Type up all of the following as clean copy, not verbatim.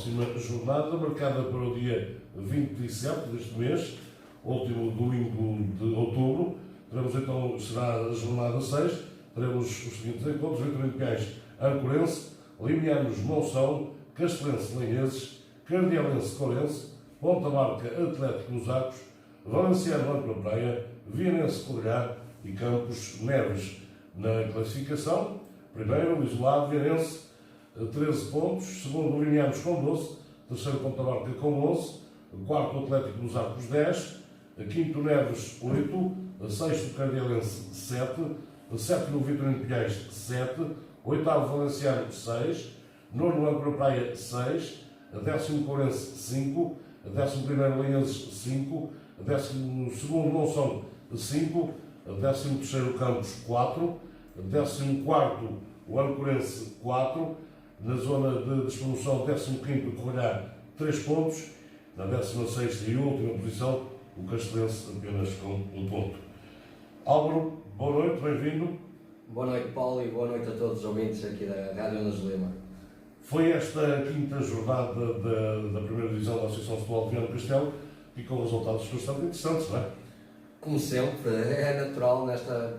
Próxima jornada, marcada para o dia 27 deste mês, último domingo de outubro, teremos então, será a jornada 6, teremos os seguintes encontros: Vitorino de Pinhais, Ancorense, Limianos, Monção, Castelense, Lenheses, Cardialense, Corense, Ponta Barca, Atlético dos Arcos, Valenciano, Ancora Praia, Vianense, Codelhar e Campos Neves. Na classificação, primeiro, o isolado Vianense, 13 pontos, segundo, Limianos com 12, terceiro, Ponta Barca com 11, quarto, Atlético dos Arcos 10, quinto, Neves 8, sexto, Cardialense 7, sétimo, Vitorino de Pinhais 7, oitavo, Valenciano 6, nono, Ancora Praia 6, décimo, Corense 5, décimo primeiro, Lenheses 5, décimo segundo, Monção 5, décimo terceiro, Campos 4, décimo quarto, o Ancorense 4, na zona de despromoção, 15º, Codelhar 3 pontos, na 16ª e última posição, o Castelense apenas com 1 ponto. Álvaro, boa noite, bem-vindo. Boa noite, Paulo, e boa noite a todos os ouvintes aqui da Rádio Ana de Lima. Foi esta quinta jornada da primeira divisão da Associação de Futebol de Viana do Castelo e com resultados bastante interessantes, não é? Como sempre, é natural,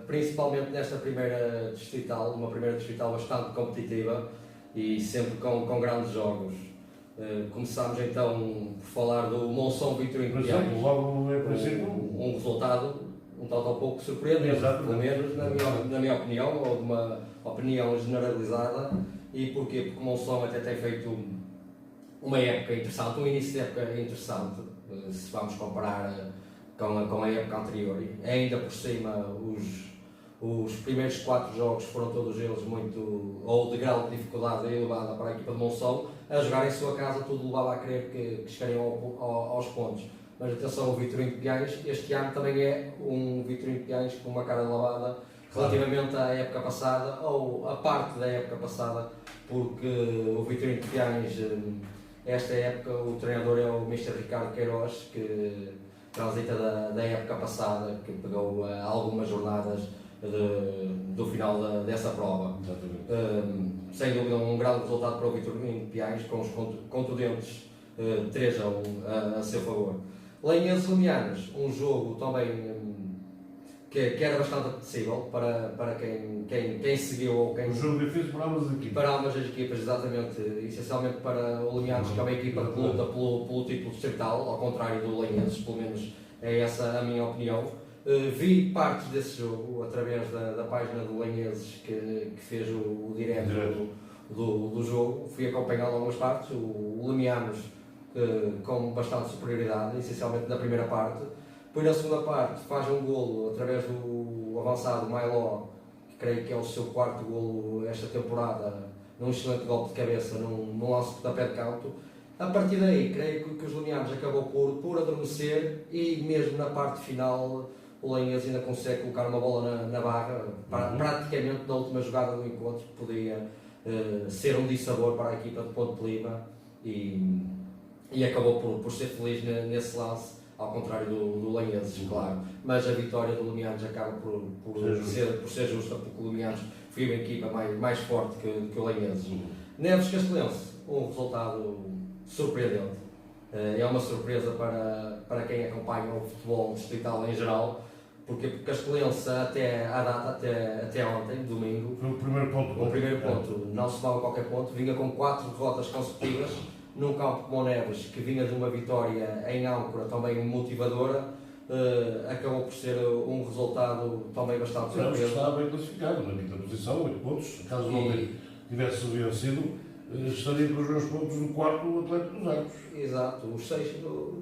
principalmente nesta primeira distrital, uma primeira distrital bastante competitiva e sempre com grandes jogos. Começámos então por falar do Monção Vitorino de Pinhais. Logo é princípio. Um resultado um tanto pouco surpreendente, pelo menos na minha opinião, ou de uma opinião generalizada. E porquê? Porque o Monção até tem feito uma época interessante, um início de época interessante, se vamos comparar com a época anterior. Ainda por cima, os primeiros 4 jogos foram todos eles ou de grau de dificuldade elevada para a equipa de Monção. A jogar em sua casa, tudo levava a crer que chegariam aos pontos. Mas atenção, o Vitorino de Pinhais este ano também é um Vitorino de Pinhais com uma cara lavada relativamente à época passada, ou a parte da época passada, porque o Vitorino de Pinhais, esta época, o treinador é o Mr. Ricardo Queiroz, que transita da época passada, que pegou algumas jornadas do final dessa prova. Sem dúvida, um grande resultado para o Vitorino de Pinhais, com os contundentes 3-1 a seu favor. Lenheses Limianos, um jogo também que era bastante apetecível para quem seguiu ou quem... Um jogo difícil para ambas as equipas. Para ambas as equipas, exatamente. Essencialmente para o Limianos, que é uma equipa que luta pelo título distrital, ao contrário do Lenheses, pelo menos é essa a minha opinião. Vi partes desse jogo através da página do Lenheses, que fez o direto do jogo. Fui acompanhando algumas partes. O Limianos com bastante superioridade, essencialmente na primeira parte. Depois, na segunda parte, faz um golo através do avançado Mailó, que creio que é o seu 4º golo esta temporada, num excelente golpe de cabeça, num lance de pontapé de canto. A partir daí, creio que os Limianos acabou por adormecer, e mesmo na parte final o Lenheses ainda consegue colocar uma bola na barra, praticamente na última jogada do encontro, que podia ser um dissabor para a equipa de Ponte de Lima, e acabou por ser feliz nesse lance, ao contrário do Lenheses, claro. Mas a vitória do Limianos acaba por ser justa, porque o Limianos foi uma equipa mais forte que o Lenheses. Neves Castelense, um resultado surpreendente. É uma surpresa para quem acompanha o futebol distrital em geral, porque Castelense até ontem, domingo, Foi o primeiro ponto. O primeiro ponto, não se dava qualquer ponto, vinha com 4 derrotas consecutivas, num campo como o Neves, que vinha de uma vitória em Âncora também motivadora. Acabou por ser um resultado também bastante surpreendente. Estava bem classificado, na quinta posição, 8 pontos. Caso não tivesse vencido, estaria com os meus pontos no 4º Atlético dos Arcos. Exato, os 6,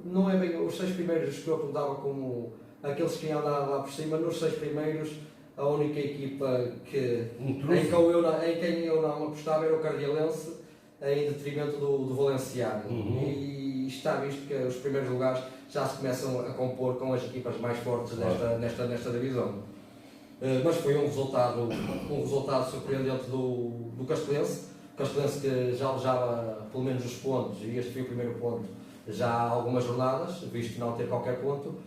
não é bem os 6 primeiros que eu apontava como aqueles que iam lá por cima. Nos 6 primeiros, a única equipa em quem eu não apostava era o Cardialense, em detrimento do Valenciano. E está visto que os primeiros lugares já se começam a compor com as equipas mais fortes nesta divisão. Mas foi um resultado surpreendente do Castelense. O Castelense, que já alejava pelo menos os pontos, e este foi o primeiro ponto já há algumas jornadas, visto não ter qualquer ponto.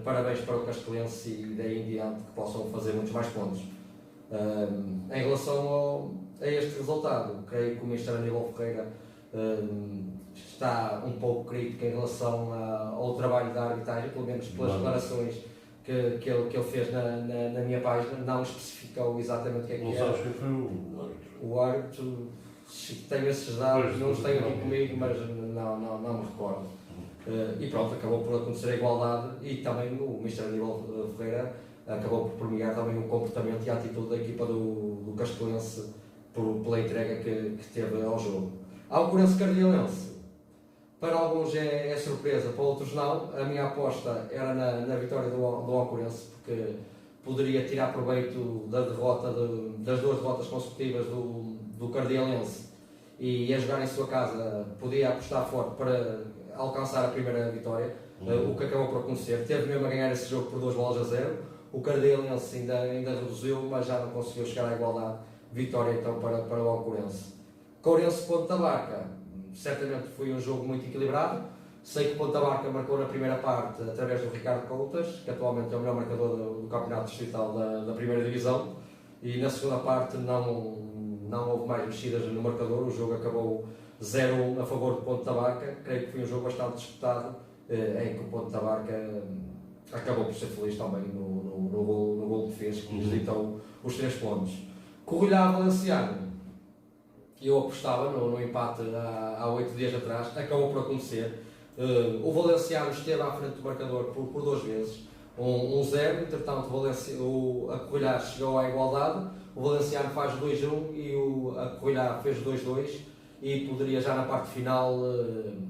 Parabéns para o Castelense, e daí em diante que possam fazer muitos mais pontos. Em relação a este resultado, creio que o Mr. Aníbal Ferreira está um pouco crítica em relação ao trabalho da arbitragem, pelo menos pelas declarações que ele fez na minha página, não especificou exatamente o que é que não era. sabes quem foi o árbitro? O árbitro, tenho esses dados, não os tenho aqui comigo, mas não me recordo. E pronto, acabou por acontecer a igualdade e também o Mr. Aníbal Ferreira acabou por premiar também o comportamento e a atitude da equipa do Castelense pela entrega que teve ao jogo. Ao Corense Cardeilense, para alguns é surpresa, para outros não. A minha aposta era na vitória do Alcorense, porque poderia tirar proveito das duas derrotas consecutivas do Cardeilense e a jogar em sua casa podia apostar forte para alcançar a primeira vitória, o que acabou por acontecer. Teve mesmo a ganhar esse jogo por 2-0. O Cardeilense ainda reduziu, mas já não conseguiu chegar à igualdade. Vitória então para o Alcorense. Courense Ponta Barca, certamente foi um jogo muito equilibrado. Sei que Ponta Barca marcou na primeira parte através do Ricardo Coutas, que atualmente é o melhor marcador do Campeonato Distrital da primeira divisão, e na segunda parte não houve mais mexidas no marcador. O jogo acabou 0-1 a favor de Ponta Barca. Creio que foi um jogo bastante disputado, em que o Ponta Barca acabou por ser feliz também no gol que fez, que lhes ditou os 3 pontos. Corrilhá Valenciano, eu apostava no empate há 8 dias atrás, acabou por acontecer. O Valenciano esteve à frente do marcador por 2 vezes, 1-0, entretanto a Corrilhá chegou à igualdade, o Valenciano faz 2-1 e a Corrilhá fez 2-2 e poderia já na parte final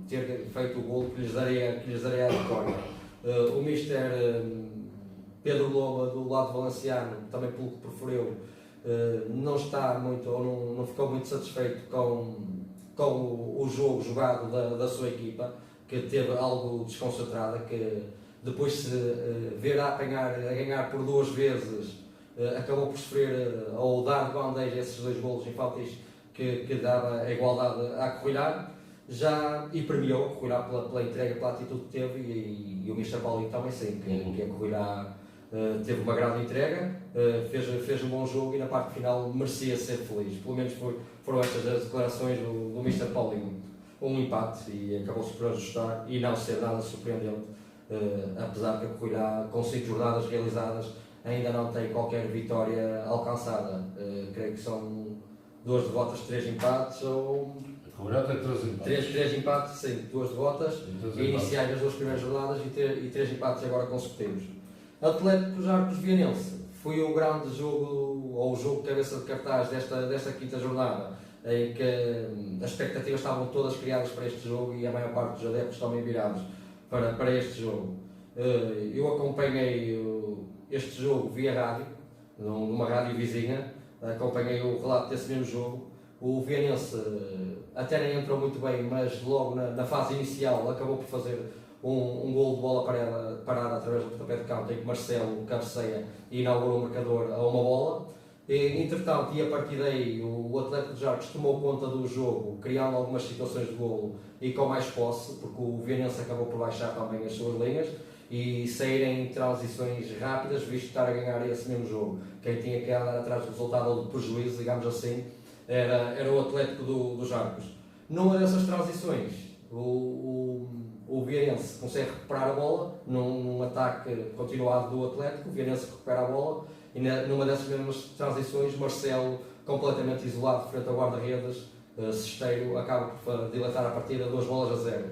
ter feito o gol que lhes daria a vitória. O Mister Pedro Loma, do lado valenciano, também pelo que preferiu, não está muito, ou não ficou muito satisfeito com o jogo jogado da sua equipa, que teve algo desconcentrada, que depois se ver a ganhar por 2 vezes, acabou por sofrer ou dar de bandeja esses 2 golos infantis que dava a igualdade à Corrilhá, e premiou a Corrilhá pela entrega, pela atitude que teve, e o Mr. Paulinho também sim, que a Corrilhá teve uma grande entrega, fez um bom jogo e na parte final merecia ser feliz. Pelo menos foram estas as declarações do Mr. Paulinho. Um empate e acabou-se por ajustar e não ser nada surpreendente, apesar que a Corrilhá, com 5 jornadas realizadas, ainda não tem qualquer vitória alcançada. Creio que são 2 derrotas, 3 empates, ou... A Corrilhá tem 3 empates. 3 empates, sim, 2 derrotas iniciais das 2 primeiras jornadas e 3 empates agora consecutivos. Atlético Jarcos Vianense foi o grande jogo, ou o jogo de cabeça de cartaz desta quinta jornada, em que as expectativas estavam todas criadas para este jogo e a maior parte dos adeptos também virados para este jogo. Eu acompanhei este jogo via rádio, numa rádio vizinha, acompanhei o relato desse mesmo jogo. O Vianense até nem entrou muito bem, mas logo na fase inicial acabou por fazer um gol de bola parada através do pontapé de canto, em que Marcelo cabeceia e inaugurou o marcador a uma bola. Entretanto, e a partir daí, o Atlético de Jarcos tomou conta do jogo, criando algumas situações de golo e com mais posse, porque o Vianense acabou por baixar também as suas linhas e saírem transições rápidas, visto estar a ganhar esse mesmo jogo. Quem tinha que andar atrás do resultado ou do prejuízo, digamos assim, era o Atlético do Jarcos. Numa dessas transições, o Vianense consegue recuperar a bola, num ataque continuado do Atlético. O Vianense recupera a bola e numa dessas mesmas transições, Marcelo, completamente isolado frente ao guarda-redes, cesteiro, acaba por dilatar a partida 2-0.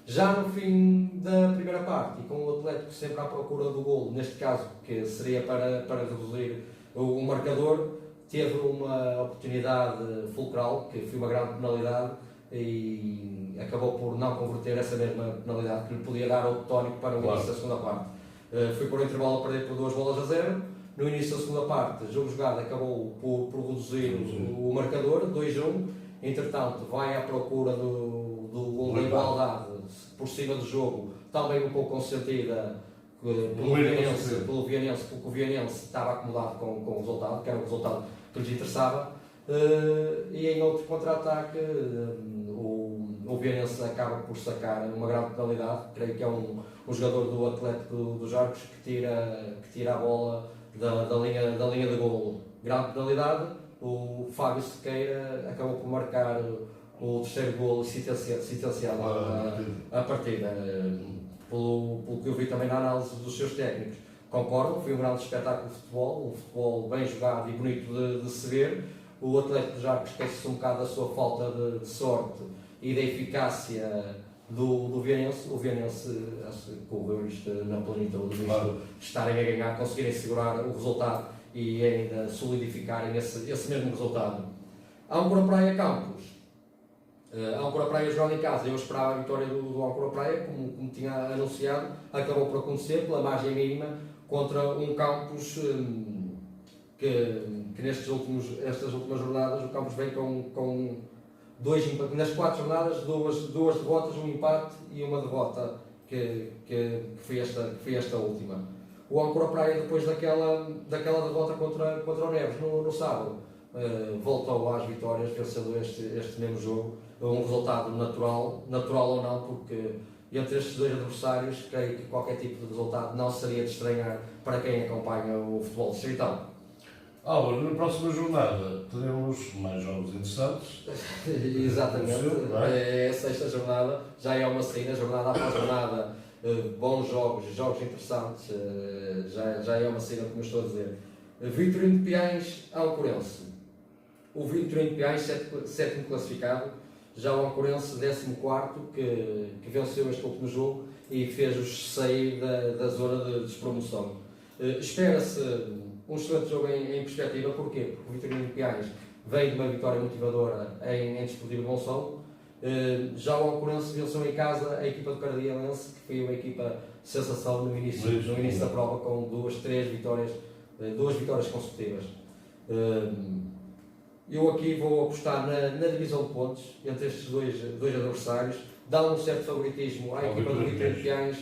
Já no fim da primeira parte, e com o Atlético sempre à procura do golo, neste caso que seria para reduzir o marcador, teve uma oportunidade fulcral, que foi uma grande penalidade, e acabou por não converter essa mesma penalidade que lhe podia dar outro tónico para o início da segunda parte. Foi por intervalo a perder por 2-0. No início da segunda parte, o jogo jogado acabou por reduzir o marcador, 2-1. Entretanto, vai à procura do gol da igualdade por cima do jogo, também um pouco consentida pelo Vianense, porque o Vianense estava acomodado com o resultado, que era um resultado que lhes interessava. E em outro contra-ataque, o Vianense acaba por sacar uma grande penalidade. Creio que é um jogador do Atlético dos Jarcos que tira a bola da linha de golo. Grande penalidade. O Fábio Sequeira acabou por marcar o terceiro golo sentenciado a partida. Pelo que eu vi também na análise dos seus técnicos, concordo, foi um grande espetáculo de futebol, um futebol bem jogado e bonito de se ver. O Atlético de Jarque esquece-se um bocado da sua falta de sorte e da eficácia do Vianense. O Vianense correu isto na plenitude, estarem a ganhar, conseguirem segurar o resultado e ainda solidificarem esse mesmo resultado. Âncora Praia Campos. Âncora Praia jogando em casa, eu esperava a vitória do Âncora Praia, como tinha anunciado, acabou por acontecer pela margem mínima contra um Campos que nestas últimas jornadas o Campos vem com dois empates, nas 4 jornadas, duas derrotas, um empate e uma derrota que foi esta última. O Âncora Praia, depois daquela derrota contra o Neves no sábado, voltou às vitórias, vencendo este mesmo jogo, um resultado natural ou não, porque entre estes dois adversários, creio que qualquer tipo de resultado não seria de estranhar para quem acompanha o futebol distrital. Álvaro, na próxima jornada teremos mais jogos interessantes. Exatamente, é a 6ª jornada, já é uma saída, jornada após jornada, bons jogos interessantes, já é uma saída, como eu estou a dizer. Vitorino de Piães, Âncorense. O Vitorino de Piães, 7º classificado, já o Âncorense, 14º, que venceu este último jogo e fez-os sair da zona de despromoção. Espera-se um excelente jogo em perspectiva. Porquê? Porque o Vitorino de Piães veio de uma vitória motivadora em Desportivo de Monção. Já o Âncorense venceu em casa a equipa do Cardialense, que foi uma equipa sensação no início da prova, com duas vitórias consecutivas. Eu aqui vou apostar na divisão de pontos entre estes dois adversários. Dá um certo favoritismo à equipa do Vitorino de Piães,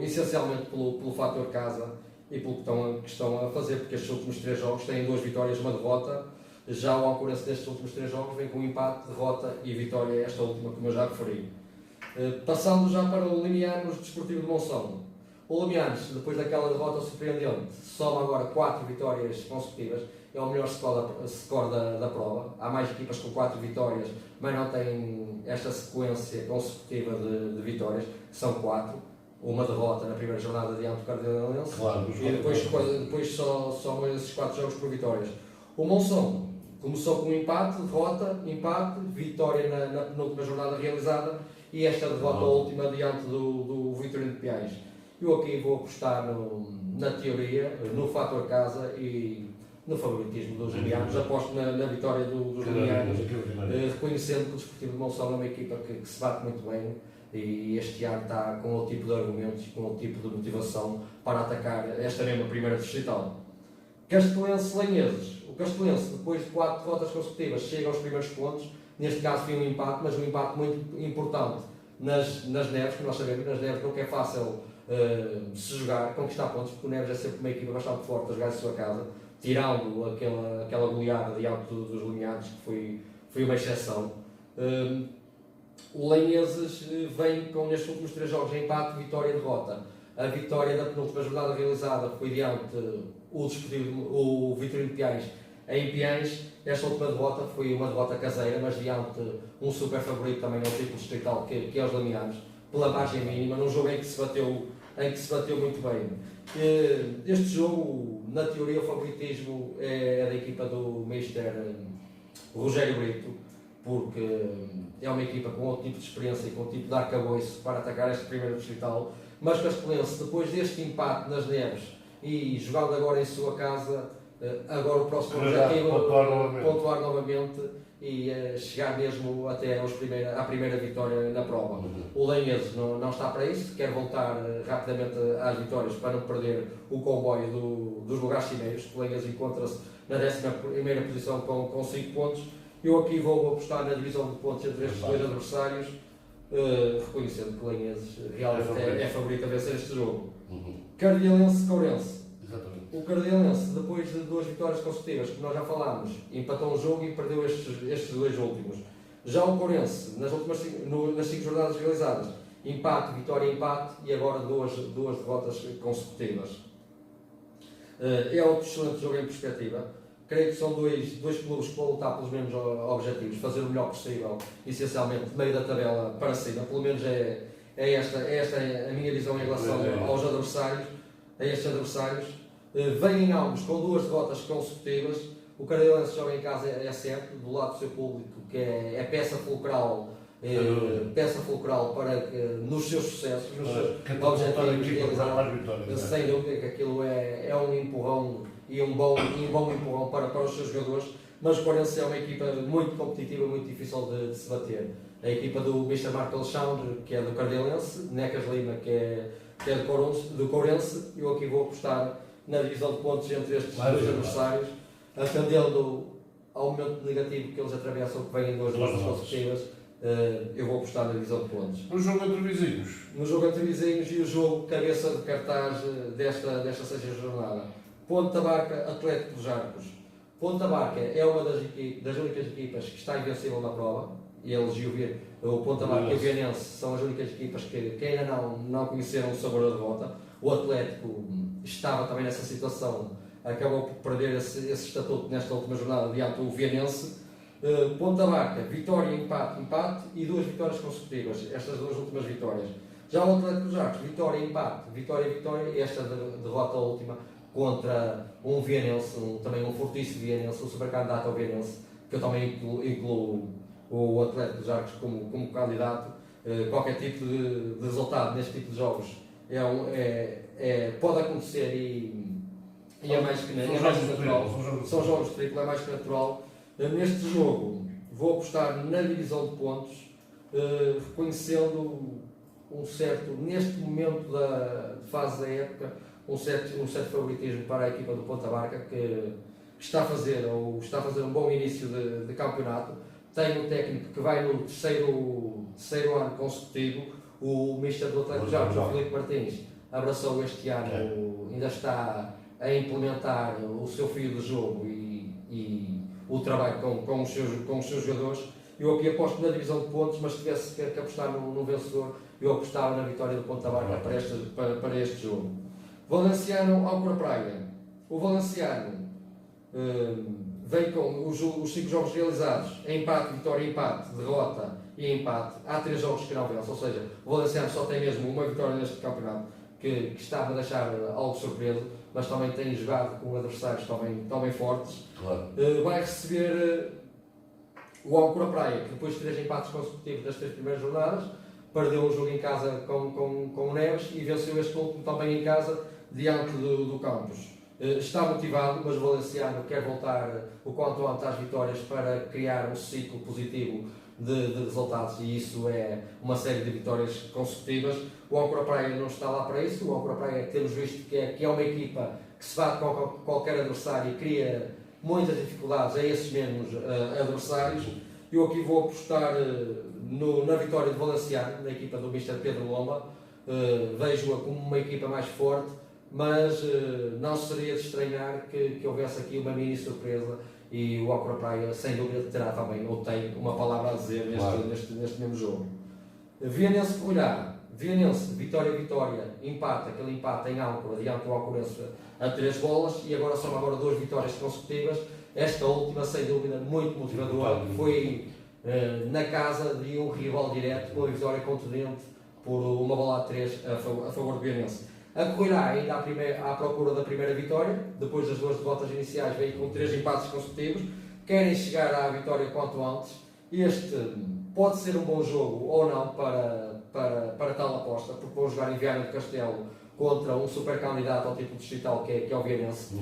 essencialmente pelo fator casa e pelo que estão a fazer, porque estes últimos 3 jogos têm 2 vitórias e uma derrota. Já o Âncorense nestes últimos 3 jogos vem com um empate, derrota e vitória, esta última, como eu já referi. Passando já para o Limianos Desportivo de Monção. O Limianos, depois daquela derrota surpreendente, soma agora 4 vitórias consecutivas, é o melhor score da prova. Há mais equipas com 4 vitórias, mas não têm esta sequência consecutiva de vitórias, que são 4. Uma derrota na primeira jornada diante do Cardialense, claro, e depois só somam esses 4 jogos por vitórias. O Monção começou com um empate, derrota, empate, vitória na penúltima jornada realizada e esta derrota última diante do Vitorino de Piães. Eu aqui vou apostar na teoria, no fator casa e no favoritismo dos Limianos. Aposto na vitória dos Limianos, reconhecendo que o Desportivo de Monção é uma equipa que se bate muito bem e este ano está com outro tipo de argumentos e com outro tipo de motivação para atacar esta mesma primeira distrital. Castelense-Lanheses. O Castelense, depois de 4 derrotas consecutivas, chega aos primeiros pontos. Neste caso foi um empate, mas um empate muito importante nas Neves, que nós sabemos, nas Neves nunca é fácil se jogar, conquistar pontos, porque o Neves é sempre uma equipa bastante forte a jogar em sua casa, tirando aquela goleada diante dos Limianos, que foi uma exceção. O Lanheses vem com, nestes últimos 3 jogos, de empate, vitória e derrota. A vitória da penúltima jornada realizada foi diante o Vitorino de Piães em Piães. Esta última derrota foi uma derrota caseira, mas diante um super favorito também ao título distrital, que é os Lamianos, pela margem mínima, num jogo em que se bateu muito bem. Este jogo, na teoria, o favoritismo é da equipa do Mister Rogério Brito, porque é uma equipa com outro tipo de experiência e com outro tipo de arcabouço para atacar este primeiro distrital. Mas Castelense, depois deste empate nas Neves e jogando agora em sua casa, agora o próximo objetivo é pontuar novamente e chegar mesmo até à primeira vitória na prova. O Lanheses não está para isso, quer voltar rapidamente às vitórias para não perder o comboio dos lugares cimeiros. O Lanheses encontra-se na 11ª posição com 5 pontos. Eu aqui vou apostar na divisão de pontos entre estes dois adversários, reconhecendo que o Lanheses realmente é favorito a vencer este jogo. Cardialense-Courense. O Cardialense, depois de 2 vitórias consecutivas, que nós já falámos, empatou um jogo e perdeu estes 2 últimos. Já o Courense, nas 5 jornadas realizadas, empate, vitória, empate e agora duas derrotas consecutivas. É outro excelente jogo em perspectiva. creio que são dois clubes que vão lutar pelos mesmos objetivos, fazer o melhor possível, essencialmente de meio da tabela para cima, pelo menos é esta a minha visão em relação aos adversários, a estes adversários. Vêm ambos com 2 derrotas consecutivas. O Cardilense joga em casa é sempre, do lado do seu público, que é peça fulcral para nos seus sucessos, nos seus objetivos realizados. Sem dúvida que aquilo é um empurrão e um bom empurrão para os seus jogadores, mas o Corense é uma equipa muito competitiva, muito difícil de se bater. A equipa do Mr. Marco Alexandre, que é do Cardilense, Necas Lima, que é do Corense, eu aqui vou apostar na divisão de pontos entre estes dois adversários, atendendo ao momento negativo que eles atravessam, que vêm em 2 derrotas consecutivas. Eu vou apostar na divisão de pontos. No jogo entre vizinhos. No jogo entre vizinhos e o jogo cabeça de cartaz desta 6ª jornada. Ponta Barca, Atlético dos Arcos. Ponta Barca é uma das únicas equipas que está invencível na prova. E eles o Ponta Barca e o Vianense são as únicas equipas que ainda não conheceram o sabor da derrota. O Atlético estava também nessa situação, acabou por perder esse estatuto nesta última jornada diante do Vianense. Ponta Barca, vitória, empate e 2 vitórias consecutivas, estas 2 últimas vitórias. Já o Atlético dos Arcos, vitória, empate, vitória, e esta derrota última contra um Vianense, também um fortíssimo Vianense, um supercandidato ao Vianense, que eu também incluo o Atlético dos Arcos como candidato. Qualquer tipo de resultado neste tipo de jogos pode acontecer e é mais que natural. São jogos de triplo, é mais que natural. Neste jogo vou apostar na divisão de pontos, reconhecendo neste momento da fase da época, um certo favoritismo para a equipa do Ponta Barca, que está a fazer um bom início de campeonato. Tem um técnico que vai no terceiro ano consecutivo, o Mister do Atlético Jardim, Filipe Martins, abraçou este ano, ainda está a implementar o seu fio de jogo e o trabalho com os seus jogadores. Eu aqui aposto na divisão de pontos, mas se tivesse que apostar no vencedor, eu apostava na vitória do Ponta Barca para este jogo. Valenciano ao Praia. O Valenciano vem com os 5 jogos realizados, empate, vitória, empate, derrota e empate. Há 3 jogos que não vencem, ou seja, o Valenciano só tem mesmo uma vitória neste campeonato, que está a deixar algo surpreso, mas também tem jogado com adversários também fortes. Claro. Vai receber o Âncora Praia, que depois de 3 empates consecutivos das 3 primeiras jornadas, perdeu um jogo em casa com o Neves e venceu este último também em casa, diante do Campos. Está motivado, mas o Valenciano quer voltar o quanto antes às vitórias para criar um ciclo positivo de resultados, e isso é uma série de vitórias consecutivas. O Âncora Praia não está lá para isso. O Âncora Praia, temos visto que é uma equipa que se bate com qualquer adversário e cria muitas dificuldades a esses mesmos adversários. Eu aqui vou apostar na vitória do Valenciano, na equipa do Mr. Pedro Lomba. Vejo-a como uma equipa mais forte, mas não seria de estranhar que houvesse aqui uma mini surpresa, e o Âncora Praia sem dúvida terá também, ou tem, uma palavra a dizer neste mesmo jogo. Vianense Corulhá, vitória, empate, aquele empate em Âncora diante do Alcorense a 3 bolas, e agora são 2 vitórias consecutivas. Esta última sem dúvida muito motivadora, foi na casa de um rival direto, com a vitória contundente por uma bola a 3 a favor do Vianense. A Corulhá ainda à procura da primeira vitória, depois das 2 derrotas iniciais, veio com 3 empates consecutivos, querem chegar à vitória quanto antes. Este pode ser um bom jogo ou não para tal aposta, porque vão jogar em Viana do Castelo contra um super candidato ao título distrital, que é o Vianense.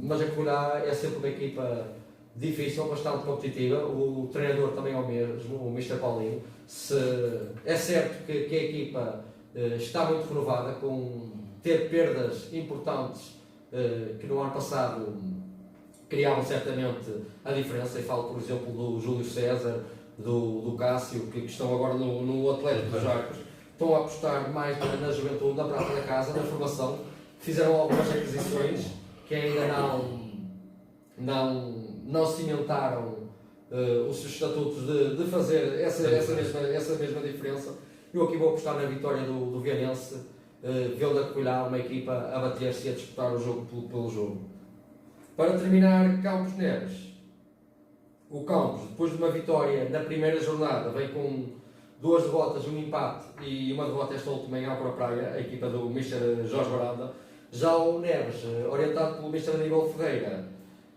Mas a Corulhá é sempre uma equipa difícil, bastante competitiva. O treinador também é o mesmo, o Mr. Paulinho. É certo que a equipa está muito renovada, com ter perdas importantes que no ano passado criavam certamente a diferença, e falo por exemplo do Júlio César, do Cássio, que estão agora no Atlético dos Arcos. Estão a apostar mais na juventude, na prata da casa, na formação. Fizeram algumas aquisições que ainda não cimentaram os seus estatutos de fazer essa mesma diferença. Eu aqui vou apostar na vitória do Vianense, vendo a Corulhá uma equipa a bater-se e a disputar o jogo pelo jogo. Para terminar, Campos Neves. O Campos, depois de uma vitória na primeira jornada, vem com 2 derrotas, um empate e uma derrota esta última em Água Praia, a equipa do Mr. Jorge Baranda. Já o Neves, orientado pelo Mr. Aníbal Ferreira,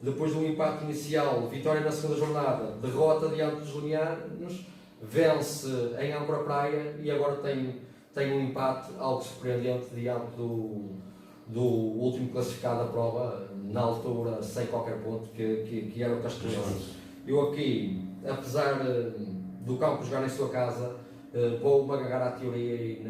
depois de um empate inicial, vitória na segunda jornada, derrota diante dos limianos, vence em Água Praia e agora tem um empate algo surpreendente diante do último classificado da prova, na altura, sem qualquer ponto, que era o Castelense. Eu aqui, apesar do Campos jogar em sua casa, vou-me agarrar à teoria e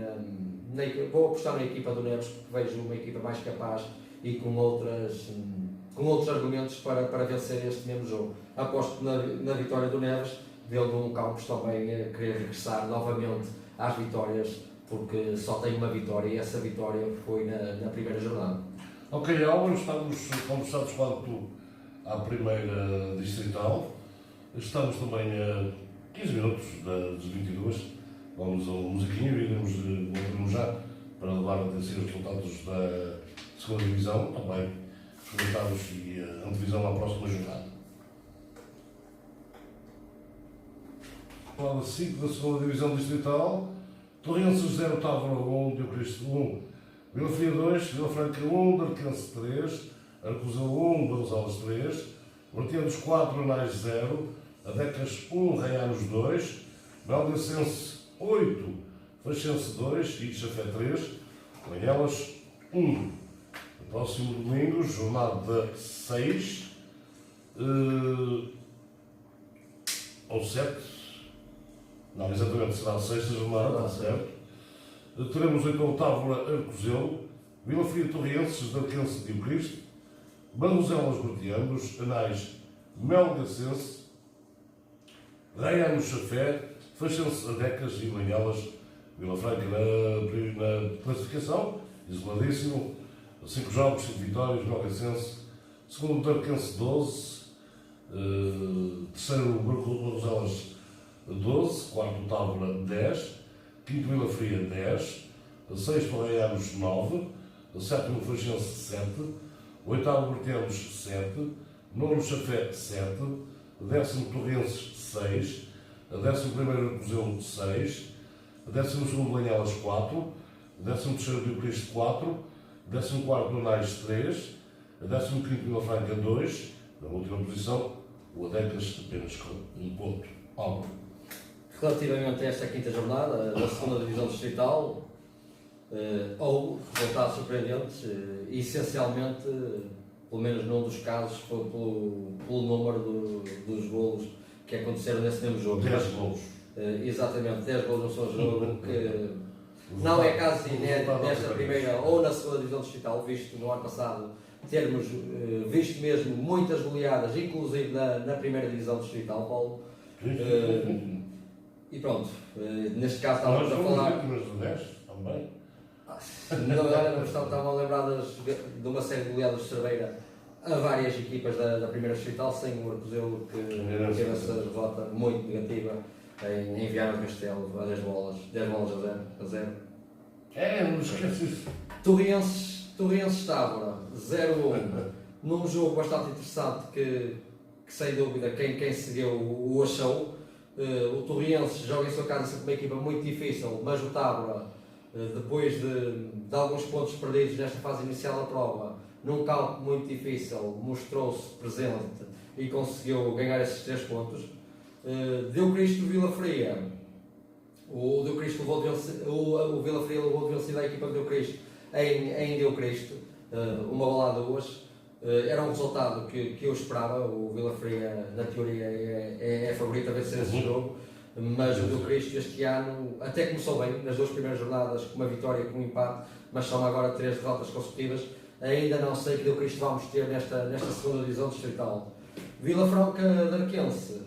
vou apostar na equipa do Neves, porque vejo uma equipa mais capaz e com outros argumentos para vencer este mesmo jogo. Aposto na vitória do Neves, vendo um Campos também querer regressar novamente às vitórias, porque só tem uma vitória e essa vitória foi na primeira jornada. Ok, Álvaro, estamos conversados quanto à primeira distrital. Estamos também a 15 minutos das 22. Vamos ao musiquinho e iremos já para levar a conhecer os resultados da segunda divisão, também os resultados e a antevisão à próxima jornada. Fala 5 da segunda divisão distrital. Torrenses 0, Távora 1, Diocristo 1, Vila Fria 2, Vila Franca 1, Darquense 3, Arcozão 1, Barrosalas 3, Martianos 4, Anais 0, Adecas 1, Raianos 2, Valdecense 8, Faxense 2 e Chafé 3, Lanhelas 1. Próximo domingo, jornada 6 ou 7. Não, exatamente, será a 6ª jornada, está certo. Teremos então Távora, Arcozelo, Vila Fria Torrienses, Darquense de Cristo, Barroselas Bertianos, Anais Melgacense, Raianos Chafé, Faxense Adecas e Lanhelas, Vila Franca na classificação, isoladíssimo, 5 jogos, 5 vitórias, Melgacense, segundo Darquense 12, terceiro Barroselas 12, quarto Távora 10, quinto Vila Fria 10, sexto Raianos 9, sétimo Faxense 7, oitavo Bertianos 7, nono Chafé 7, décimo Torrenses 6, décimo primeiro Arcozelo 6, décimo segundo Lanhelas 4, décimo terceiro Diocristo 4, décimo quarto Anais 3, décimo quinto Vila Franca 2, na última posição o Adecas apenas com 1 ponto. Álvaro. Relativamente a esta quinta jornada da segunda divisão distrital, houve resultados surpreendentes, essencialmente, pelo menos num dos casos, foi pelo número dos golos que aconteceram nesse mesmo jogo. 10 golos. Exatamente, 10 golos no seu jogo, que não é caso inédito nesta primeira ou na segunda divisão distrital, visto no ano passado termos visto mesmo muitas goleadas, inclusive na primeira divisão distrital, Paulo. E pronto, neste caso estávamos a falar. Mas do 10 também. Não estavam a lembrar de uma série de goleadas de Cerveira a várias equipas da primeira distrital, sem o Arcozelo que teve essa derrota muito negativa em Viana do Castelo, a 10 bolas a 0. Não esquece isso. Torrenses Távora 0-1, num jogo bastante interessante que sem dúvida quem seguiu o achou. O Torrenses joga em sua casa sempre uma equipa muito difícil, mas o Távora, depois de alguns pontos perdidos nesta fase inicial da prova, num campo muito difícil, mostrou-se presente e conseguiu ganhar esses 3 pontos. Diocristo Vila Fria, o Vila Fria levou de vencida a equipa de Diocristo em Diocristo, uma bola a 2. Era um resultado que eu esperava. O Vila Fria, na teoria, é favorito a vencer esse jogo, mas o Diocristo este ano até começou bem, nas 2 primeiras jornadas, com uma vitória e com um empate, mas são agora 3 derrotas consecutivas. Ainda não sei que Diocristo vamos ter nesta segunda divisão distrital. Vila Franca Darquense.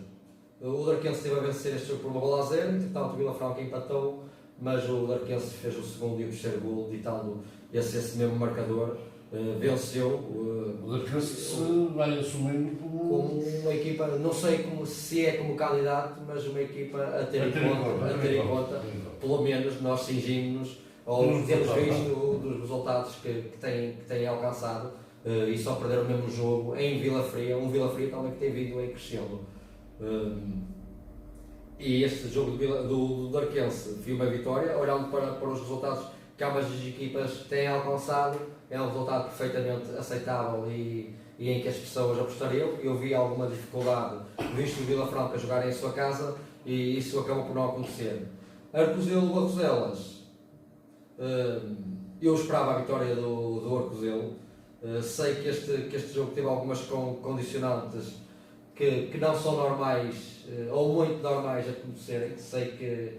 O Darquense esteve a vencer este jogo por uma bola a 0, entretanto o Vila Franca empatou, mas o Darquense fez o segundo e o terceiro gol, ditando esse mesmo marcador. Venceu. O Darquense vai assumindo como uma equipa, não sei se é como candidato, mas uma equipa a ter em conta. Pelo menos nós cingimos-nos, ou temos visto dos resultados que têm alcançado, e só perderam o mesmo jogo em Vila Fria, um Vila Fria também que tem vindo em crescendo. E este jogo do Arquense foi uma vitória, olhando para os resultados que ambas as equipas têm alcançado, é um resultado perfeitamente aceitável e em que as pessoas apostariam. Eu vi alguma dificuldade, visto o Vila Franca jogar em sua casa, e isso acabou por não acontecer. Arcozelo-Barroselas, eu esperava a vitória do Arcozelo. Sei que este jogo teve algumas condicionantes que não são normais, ou muito normais a acontecerem. Sei que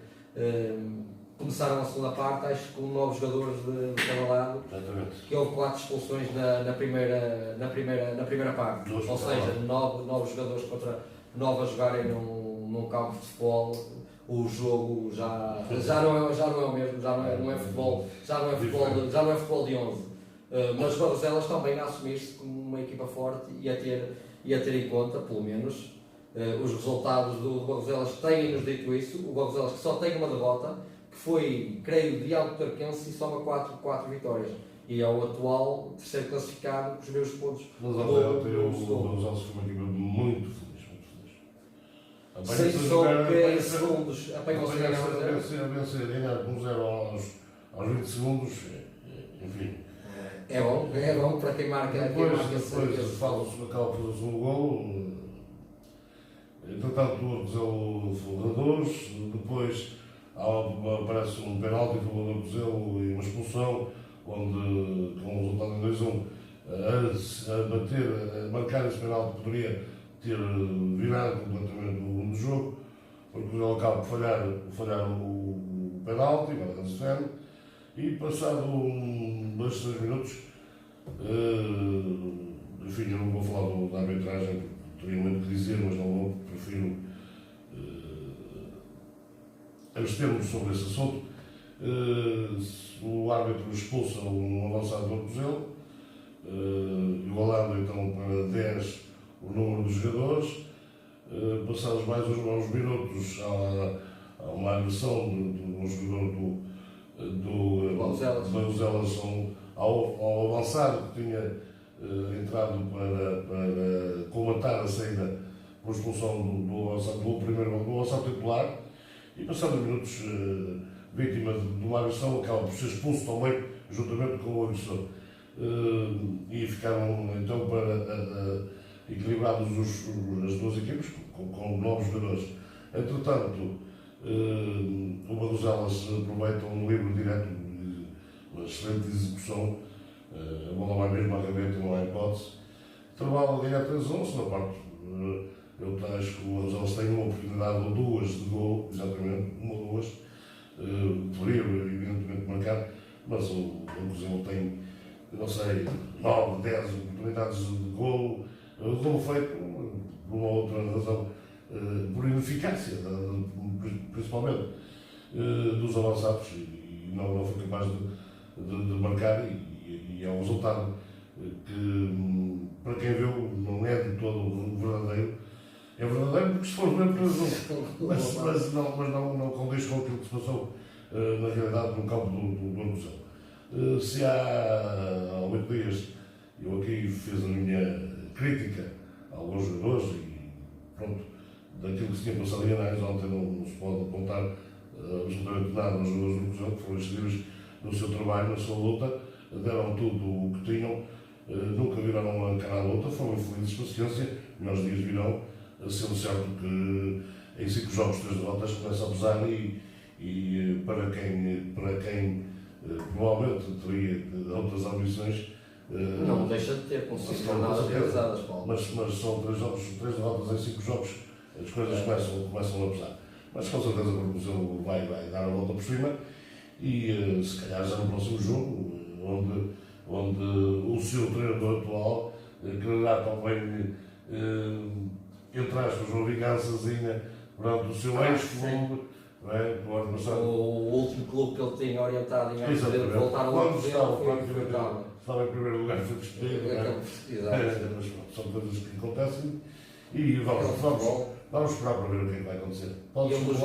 começaram a segunda parte, acho que com novos jogadores de cada lado, que houve 4 expulsões na primeira parte. Ou seja, 9 jogadores contra 9 a jogarem num campo de futebol. O jogo já não é o mesmo, já não é futebol de 11. Mas o Barroselas também a assumir-se como uma equipa forte e a ter em conta, pelo menos, os resultados do Barroselas têm-nos dito isso. O Barroselas que só tem uma derrota, que foi, creio, diante do Tarquense, e soma 4 vitórias. E é o atual terceiro classificado com os mesmos pontos. Mas o Barroselas foi uma equipa muito feliz. Sei só que em segundos apanham-se a ganhar com 0 aos 20 segundos, enfim. É bom para quem marca. Depois fala-se acaba por fazer um golo. Entretanto, o Arcozelo fundadores. Depois aparece um penalti do Arcozelo e uma expulsão, onde, com o resultado em 2-1, a marcar esse penalti poderia ter virado completamente o rumo do jogo, porque ele acaba por falhar o penalti, e passado 2, 3 minutos, enfim, eu não vou falar da arbitragem, porque teria muito que dizer, mas não vou, prefiro abster-me sobre esse assunto. O árbitro expulsa um avançado do Arcozelo, igualando então para 10 o número dos jogadores. Passados mais uns minutos, há uma agressão de um jogador do Barroselas ao avançado que tinha entrado para comatar a saída por expulsão do avançado titular, e passados minutos, vítima de uma agressão, acaba por ser expulso também juntamente com o agressor. E ficaram então equilibrados as duas equipes com novos jogadores. Entretanto, o Barroselas aproveita um livre direto, uma excelente execução, a bola vai mesmo à gaveta, não há hipótese. Trabalha a ganhar 3-11 na parte. Eu acho que o Barroselas tem uma oportunidade ou 2 de gol, exatamente, uma ou 2. Poderia evidentemente marcar, mas o Barroselas tem, não sei, 9, 10 oportunidades de gol. O gol feito por uma outra razão, por ineficácia, principalmente dos avançados, e não foi capaz de marcar, e é um resultado que, para quem viu, não é de todo verdadeiro. É verdadeiro porque se for mesmo para jogo, mas não condiz com aquilo que se passou na realidade no campo do Arcozelo. Se há 8 dias eu aqui fiz a minha crítica a alguns jogadores e pronto, daquilo que se tinha passado em análise ontem não se pode apontar absolutamente nada aos jogadores do Arcozelo, que foram excedidos no seu trabalho, na sua luta, deram tudo o que tinham, nunca viraram a cara à luta, foram felizes, paciência, melhores dias virão, sendo certo que em 5 jogos, 3 derrotas começa a pesar, e para quem provavelmente teria outras ambições, não deixa de ter conseguido nada realizadas, Paulo. Mas são 3 derrotas em 5 jogos, as coisas começam a pesar. Mas com certeza o Arcozelo vai dar a volta por cima, e se calhar já no próximo jogo, onde o seu treinador atual quererá também, entre aspas, uma vingançazinha perante o seu ex-clube, não é? Do ano passado. O último clube que ele tinha orientado em poder voltar ao Arcozelo foi estava em primeiro lugar, foi despedido. Mas são coisas que acontecem, e vamos Vamos esperar para ver o que é que vai acontecer. E um dos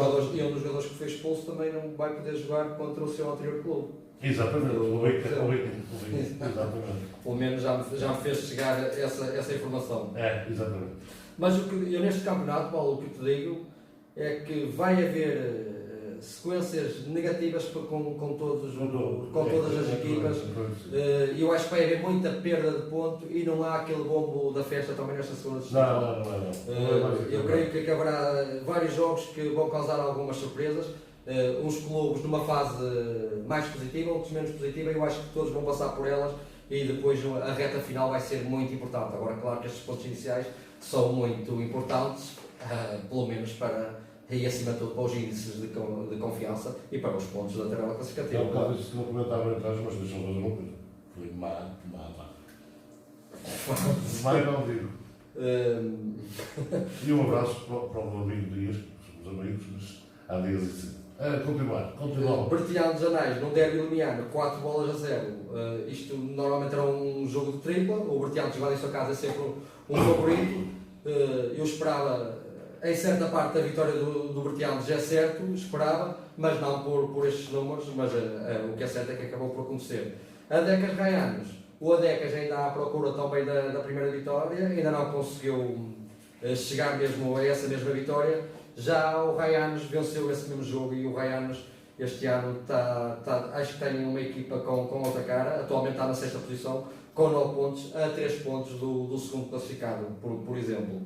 jogadores que foi expulso também não vai poder jogar contra o seu anterior clube. Exatamente, o exatamente. Pelo menos já me fez chegar essa informação. Exatamente. Mas o que eu neste campeonato, Paulo, o que te digo é que vai haver sequências negativas com todas as equipas. Eu acho que vai haver muita perda de ponto e não há aquele bombo da festa também nesta segunda distrital. Não. Eu creio que haverá vários jogos que vão causar algumas surpresas. Uns clubes numa fase mais positiva, outros menos positiva. Eu acho que todos vão passar por elas e depois a reta final vai ser muito importante. Agora, claro que estes pontos iniciais são muito importantes, pelo menos e acima de tudo para os índices de confiança e para os pontos da tabela classificativa. É um bocado isso que não comentava atrás, mas deixa-me fazer uma coisa. Foi má. Vai não digo. E um abraço para o meu amigo Dias, que somos amigos, mas há dias assim. Continuar. Bertilhão de Janais, num derby limiano, 4 bolas a 0. Isto normalmente era um jogo de tripla. O Bertilhão de jogar em sua casa é sempre um favorito. Eu esperava, em certa parte, a vitória do Bertilhão já é certo, esperava, mas não por estes números. Mas o que é certo é que acabou por acontecer. Adecas Raianos, o Adecas ainda à procura também da primeira vitória, ainda não conseguiu chegar mesmo a essa mesma vitória. Já o Raianos venceu esse mesmo jogo e o Raianos este ano acho que tem uma equipa com outra cara. Atualmente está na 6ª posição com 9 pontos, a 3 pontos do segundo classificado, por exemplo.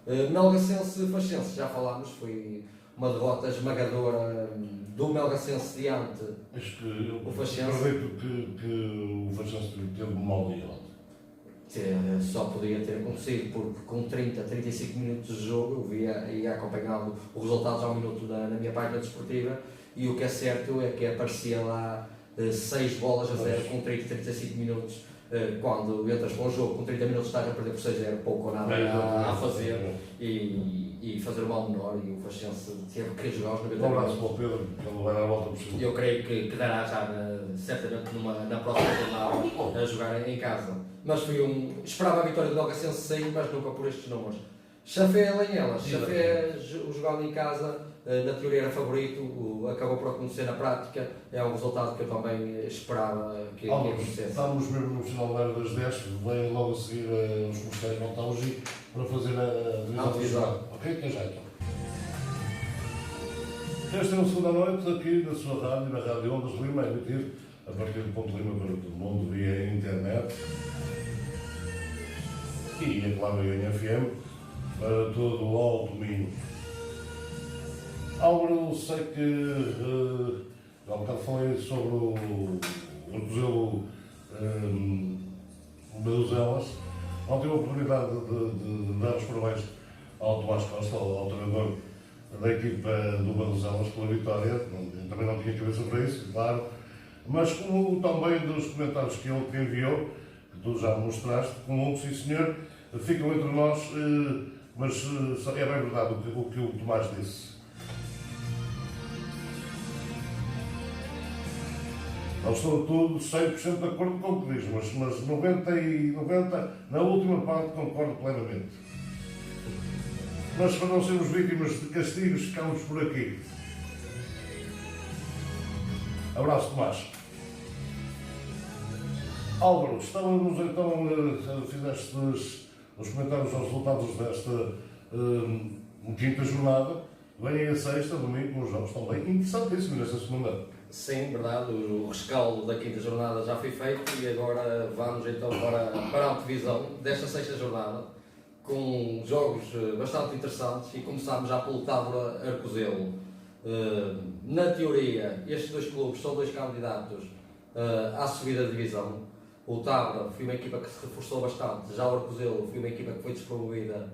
Melgacense Faxense, já falámos, foi uma derrota esmagadora do Melgacense diante o Faxense. Acredito que o Faxense teve um mau dia ontem. Só podia ter acontecido, porque com 35 minutos de jogo eu ia acompanhando o resultado ao minuto na minha página desportiva e o que é certo é que aparecia lá 6 bolas a 0 com 35 minutos. Quando entras para um jogo com 30 minutos estás a perder por 6-0, pouco ou nada a fazer e fazer o mal menor, e o Faxense teve que jogar aos 90 minutos. Um abraço para o Pedro, que ele vai dar a volta por cima. Eu creio que dará já certamente na próxima jornada a jogar em casa. Mas esperava a vitória do Melgacense sim, mas nunca por estes números. Chafé Lanhelas, Chafé jogando em casa, na teoria era favorito, acabou por acontecer na prática, é um resultado que eu também esperava que acontecesse. Estamos mesmo no final da era das 10, vem logo a seguir os comerciais no Taugi para fazer a divisão. Ok? Até já então. Esta é a segunda noite aqui na sua rádio, na Rádio Ondas de Lima, a emitir a partir de Ponte Lima para todo o mundo via internet e, é claro, em FM para todo o Alto Minho. Álvaro, sei que há um bocado falei sobre o Cozelo Baduzelas. Não tive a oportunidade de dar os parabéns ao Tomás Costa, ao treinador da equipa do Baduzelas, pela vitória. Também não tinha cabeça para isso, claro. Mas como também dos comentários que ele te enviou, que tu já mostraste, como sim senhor, ficam entre nós, mas é bem verdade o que o Tomás disse. Não estou tudo 100% de acordo com o que diz, mas 90 e 90, na última parte, concordo plenamente. Mas para não sermos vítimas de castigos, ficamos por aqui. Abraço, Tomás. Álvaro, estávamos então, fizeste os comentários aos resultados desta quinta jornada. Vem a sexta, domingo, com os jogos também interessantíssimos nesta segunda. Sim, verdade, o rescaldo da quinta jornada já foi feito e agora vamos então para a antevisão desta sexta jornada, com jogos bastante interessantes, e começamos já pelo Tábora Arcozelo. Na teoria, estes dois clubes são dois candidatos à subida da divisão. O Tábora foi uma equipa que se reforçou bastante, já o Arcozelo foi uma equipa que foi despromovida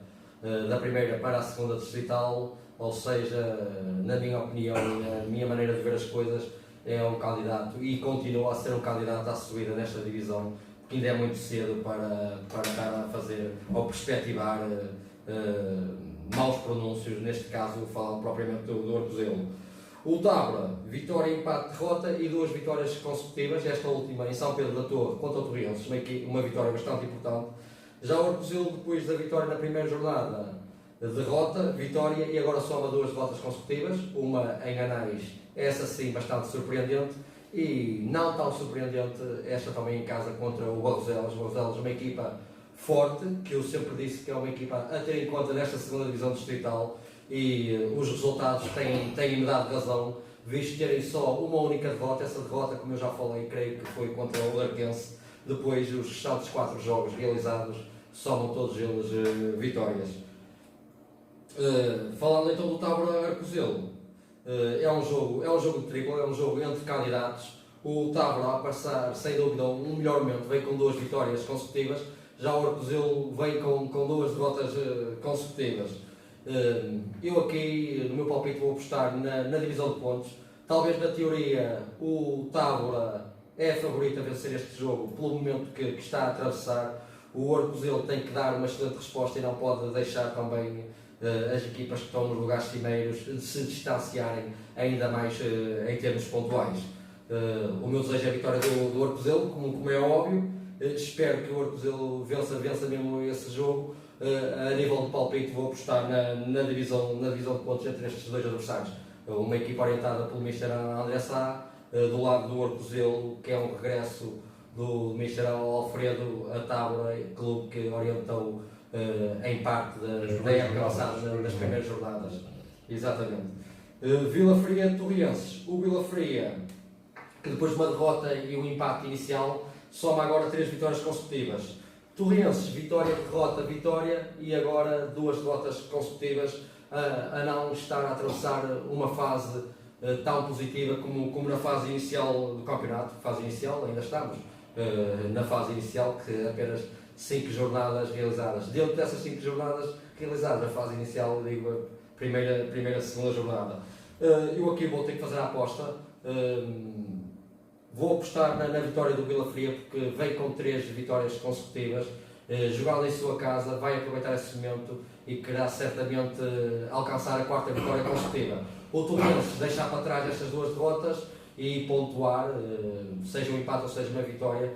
da primeira para a segunda distrital, ou seja, na minha opinião, na minha maneira de ver as coisas, é um candidato e continua a ser um candidato à subida nesta divisão, porque ainda é muito cedo para estar a fazer ou perspectivar maus pronúncios, neste caso falando propriamente do Arcozelo. O Tábora, vitória, empate, derrota e 2 vitórias consecutivas, esta última em São Pedro da Torre contra o Torrienses, uma vitória bastante importante. Já o Arcozelo, depois da vitória na primeira jornada, derrota, vitória e agora soma 2 derrotas consecutivas, uma em Anais, essa sim bastante surpreendente, e não tão surpreendente esta também em casa contra o Barroselas. Barroselas, uma equipa forte, que eu sempre disse que é uma equipa a ter em conta nesta segunda divisão distrital, e os resultados têm-me dado razão, visto terem só uma única derrota. Essa derrota, como eu já falei, creio que foi contra o Larquense. Depois os restantes 4 jogos realizados somam todos eles vitórias. Falando então do Távora Arcozelo, é um jogo de triplo, é um jogo entre candidatos. O Távora, a passar sem dúvida um melhor momento, vem com 2 vitórias consecutivas, já o Arcozelo vem com 2 derrotas consecutivas. Eu aqui, no meu palpite, vou apostar na divisão de pontos. Talvez na teoria o Távora é favorito a vencer este jogo pelo momento que está a atravessar. O Arcozelo tem que dar uma excelente resposta e não pode deixar também as equipas que estão nos lugares cimeiros se distanciarem ainda mais em termos pontuais. O meu desejo é a vitória do Arcozelo, como é óbvio. Espero que o Arcozelo vença mesmo esse jogo. A nível de palpite vou apostar na divisão de pontos entre estes 2 adversários. Uma equipa orientada pelo Mr. André Sá, do lado do Arcozelo, que é um regresso do Mr. Alfredo a Távora, clube que orientou em parte da época passada nas primeiras jornadas. Exatamente. Vila Fria de Torrienses. O Vila Fria, que depois de uma derrota e um empate inicial, soma agora 3 vitórias consecutivas. Torrienses, vitória, derrota, vitória, e agora 2 derrotas consecutivas, a não estar a atravessar uma fase tão positiva como na fase inicial do campeonato. Fase inicial, ainda estamos na fase inicial, que apenas 5 jornadas realizadas. Dentro dessas 5 jornadas realizadas, a fase inicial, digo, a primeira, segunda jornada. Eu aqui vou ter que fazer a aposta. Vou apostar na vitória do Vila Fria, porque vem com 3 vitórias consecutivas, jogando em sua casa, vai aproveitar esse momento e quererá certamente alcançar a 4ª vitória consecutiva. O Torrenses deixar para trás estas 2 derrotas e pontuar, seja um empate ou seja uma vitória,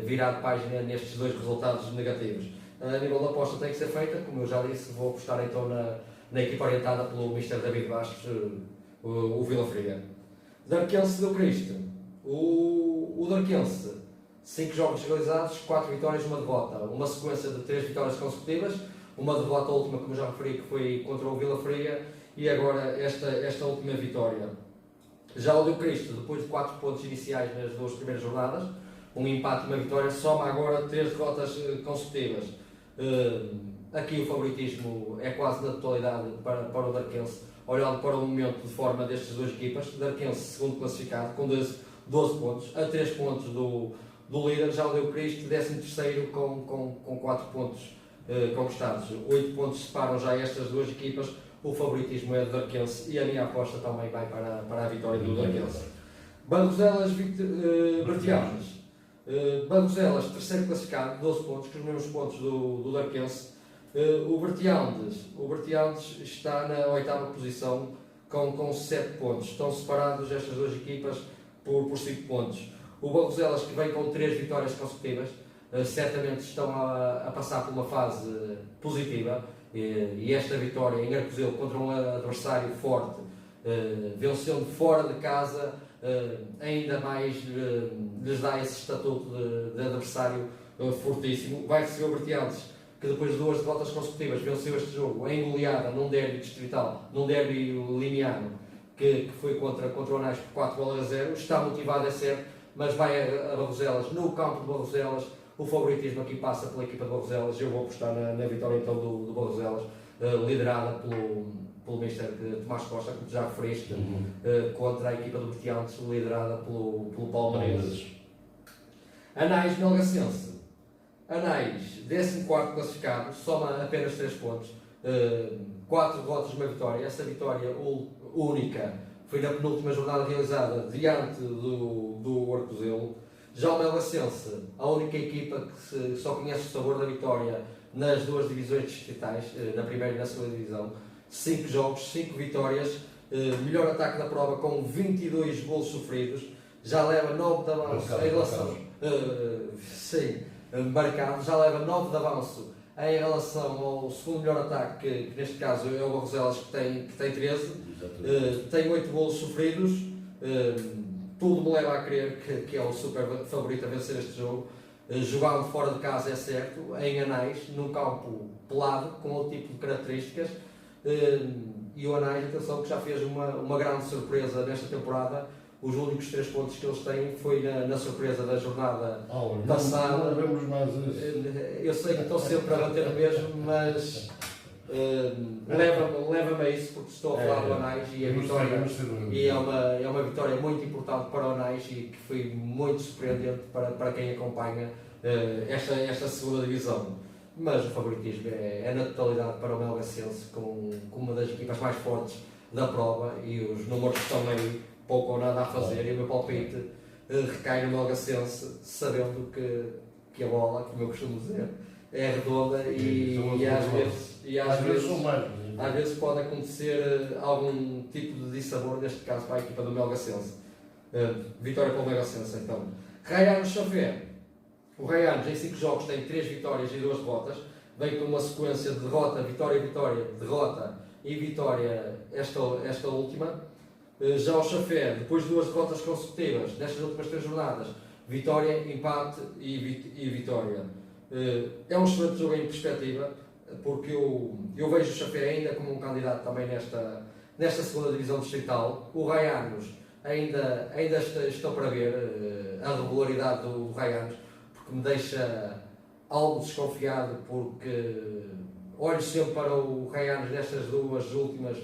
virar de página nestes 2 resultados negativos. A nível da aposta tem que ser feita, como eu já disse, vou apostar então na equipa orientada pelo Mr. David Bastos, o Vila Fria. Darquense do Cristo. O Darquense, 5 jogos realizados, 4 vitórias e 1 derrota. Uma sequência de 3 vitórias consecutivas, uma derrota última, como já referi, que foi contra o Vila Fria, e agora esta última vitória. Já o do Cristo, depois de 4 pontos iniciais nas 2 primeiras jornadas, um empate e uma vitória, soma agora 3 derrotas consecutivas. Aqui o favoritismo é quase na totalidade para o Darquense, olhando para o momento de forma destas 2 equipas. Darquense, segundo classificado, com 12 pontos, a 3 pontos do líder. Já o Deu Cristo, 13º, com 4 pontos conquistados. 8 pontos separam já estas 2 equipas. O favoritismo é do Darquense e a minha aposta também vai para a vitória do Darquense. Barroselas Bertianes. Barroselas, 3º classificado, 12 pontos, com os mesmos pontos do Darquense. O Bertiandes está na 8ª posição com 7 pontos. Estão separados estas 2 equipas por 5 pontos. O Barroselas, que vem com 3 vitórias consecutivas, certamente estão a passar por uma fase positiva, e esta vitória em Arcozelo contra um adversário forte, vencendo fora de casa, ainda mais lhes dá esse estatuto de adversário fortíssimo. Vai receber o Bertiantes, que depois de 2 derrotas consecutivas venceu este jogo em goleada num derby distrital, num derby limiano, que foi contra o Anais por 4-0. Está motivado, é certo, mas vai a Barroselas, no campo de Barroselas. O favoritismo aqui passa pela equipa de Barroselas. Eu vou apostar na vitória então do Barroselas, liderada pelo Mr. Tomás Costa, como já referiste, contra a equipa do Bertiantes, liderada pelo Paulo Menezes. Anais Melgacense. Anais, 14º classificado, soma apenas 3 pontos, 4 derrotas e 1 vitória. Essa vitória única foi na penúltima jornada realizada diante do Arcozelo. Já o Melgacense, a única equipa que só conhece o sabor da vitória nas 2 divisões distritais, na primeira e na segunda divisão. 5 jogos, 5 vitórias, melhor ataque da prova com 22 golos sofridos, já leva 9 de avanço em relação... sim, marcado, já leva 9 de avanço em relação ao segundo melhor ataque, que neste caso é o Barroselas, que tem 13, tem 8 golos sofridos, tudo me leva a crer que é o super favorito a vencer este jogo, jogando fora de casa é certo, em Anais, num campo pelado, com outro tipo de características, e o Anais, atenção, que já fez uma grande surpresa nesta temporada. Os únicos 3 pontos que eles têm foi na surpresa da jornada passada. Não vemos mais isso. Eu sei que estou sempre a bater no mesmo, mas leva-me a isso, porque estou a falar do Anais e a vitória. E é uma vitória muito importante para o Anais e que foi muito surpreendente para quem acompanha esta segunda divisão. Mas o favoritismo é na totalidade para o Melgacense, com uma das equipas mais fortes da prova, e os números que estão aí, pouco ou nada a fazer, e o meu palpite recai no Melgacense, sabendo que a bola, como eu costumo dizer, é redonda e às vezes pode acontecer algum tipo de dissabor, neste caso para a equipa do Melgacense. Vitória para o Melgacense, então. Raianos Chafé. O Raianos em 5 jogos tem 3 vitórias e 2 derrotas, vem com uma sequência de derrota, vitória, vitória, derrota e vitória esta última. Já o Chafé, depois de 2 derrotas consecutivas nestas últimas 3 jornadas, vitória, empate e vitória. É um excelente jogo em perspectiva, porque eu vejo o Chafé ainda como um candidato também nesta segunda divisão distrital. O Raianos ainda estou para ver a regularidade do Raianos, porque me deixa algo desconfiado, porque olho sempre para o Raianos nestas 3 últimas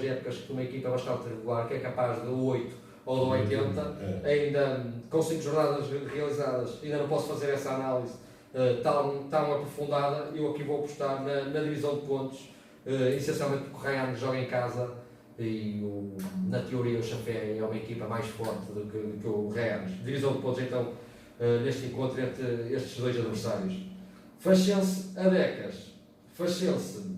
épocas, que uma equipa bastante regular, que é capaz do 8 ou do 80, ainda com 5 jornadas realizadas, ainda não posso fazer essa análise tão aprofundada. Eu aqui vou apostar na divisão de pontos, essencialmente porque o Raianos joga em casa e na teoria o Chafé é uma equipa mais forte do que o Raianos. Divisão de pontos então neste encontro entre estes 2 adversários. Faxense Adecas. Faxense,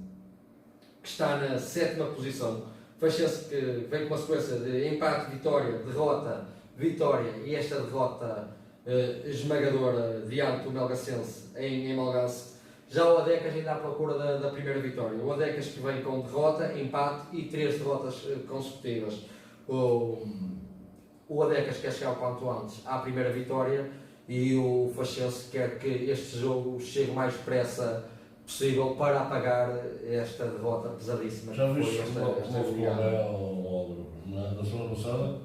que está na 7ª posição. Faxense que vem com uma sequência de empate, vitória, derrota, vitória, e esta derrota esmagadora diante do Melgacense em Melgaço. Já o Adecas ainda à procura da primeira vitória. O Adecas que vem com derrota, empate e 3 derrotas consecutivas. O Adecas quer chegar o quanto antes à primeira vitória, e o Faxense quer que este jogo chegue o mais depressa possível para apagar esta derrota pesadíssima. Já viste na semana passada,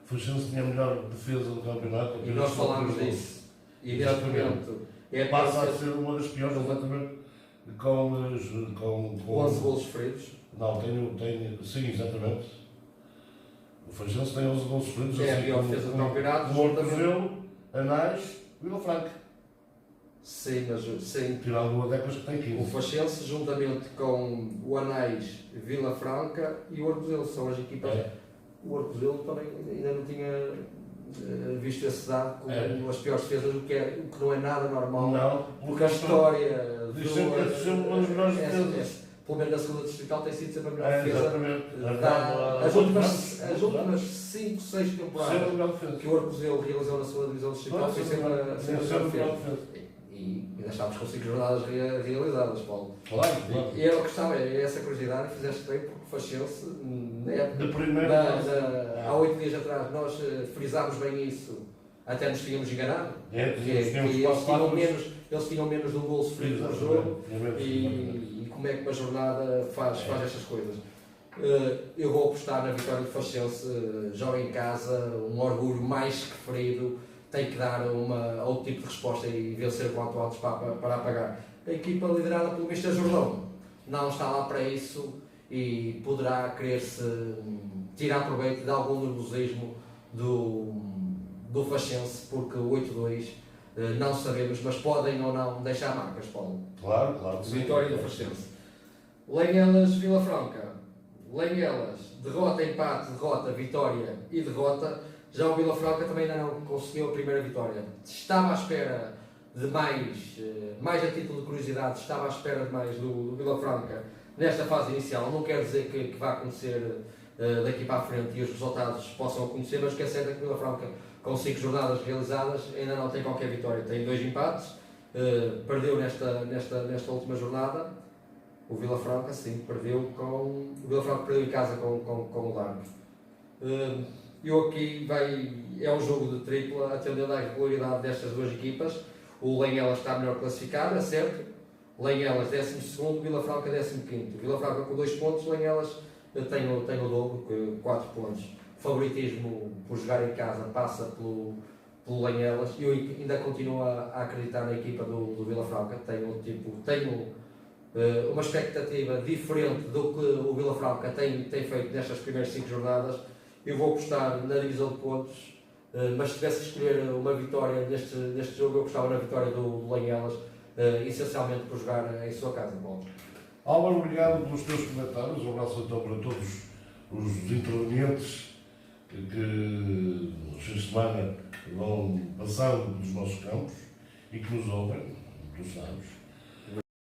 o Faxense tinha a melhor defesa do campeonato. E nós falámos disso. E neste momento passa a ser uma das piores, exatamente, com 11 golos sofridos. Não, sim, exatamente. O Faxense tem 11 golos sofridos. É a pior defesa do campeonato. Mortozelo, Anais, Vila Franca. Sim, mas sim. Tirando o Adecas, que tem 15. O Faxense, juntamente com o Anais, Vila Franca e o Arcozelo, são as equipas. O Arcozelo também ainda não tinha visto esse dado como as piores defesas, o que não é nada normal. Não, porque a história uma das melhores defesas. Pelo menos na segunda distrital tem sido sempre a melhor defesa. Exatamente. As últimas 5, 6 temporadas que o Arcozelo realizou na segunda divisão distrital foi sempre a melhor defesa. E ainda estávamos com 5 jornadas realizadas, Paulo. Claro. E era o que estava, é essa curiosidade, e fizeste bem, porque Faxense, há 8 dias atrás, nós frisámos bem isso, até nos tínhamos enganado. Eles tinham menos de um gol sofrido no jogo, e como é que uma jornada faz estas coisas. Eu vou apostar na vitória do Faxense, joga em casa, um orgulho mais que ferido, tem que dar outro tipo de resposta e vencer quanto antes para apagar. A equipa liderada pelo Mr. Jordão não está lá para isso e poderá querer-se tirar proveito de algum nervosismo do Faxense, porque o 8-2 não sabemos, mas podem ou não deixar marcas, Paulo. Claro. Vitória do Faxense. Lenhelas, Vila Franca. Lenhelas, derrota, empate, derrota, vitória e derrota. Já o Vila Franca também ainda não conseguiu a primeira vitória. Estava à espera de mais a título de curiosidade, estava à espera de mais do Vila Franca nesta fase inicial. Não quer dizer que vai acontecer daqui para a frente e os resultados possam acontecer, mas o que é certo é que o Vila Franca, com 5 jornadas realizadas, ainda não tem qualquer vitória. Tem 2 empates perdeu nesta última jornada. O Vila Franca, sim, o Vila Franca perdeu em casa com o Largos. Eu aqui é um jogo de tripla, atendendo à regularidade destas duas equipas. O Lanhelas está melhor classificado, é certo. Lanhelas 12º, Vila Franca 15º. Vila Franca com 2 pontos, Lanhelas tem o dobro, 4 pontos. O favoritismo por jogar em casa passa pelo Lanhelas. Eu ainda continuo a acreditar na equipa do Vila Franca. Tenho uma expectativa diferente do que o Vila Franca tem feito nestas primeiras 5 jornadas. Eu vou apostar na divisão de pontos, mas se tivesse que escolher uma vitória neste jogo, eu apostava na vitória do Lanhelas, essencialmente por jogar em sua casa. Bom. Álvaro, obrigado pelos teus comentários. Um abraço então para todos os intervenientes que nos fins de semana vão passando pelos nossos campos e que nos ouvem, tu sabes.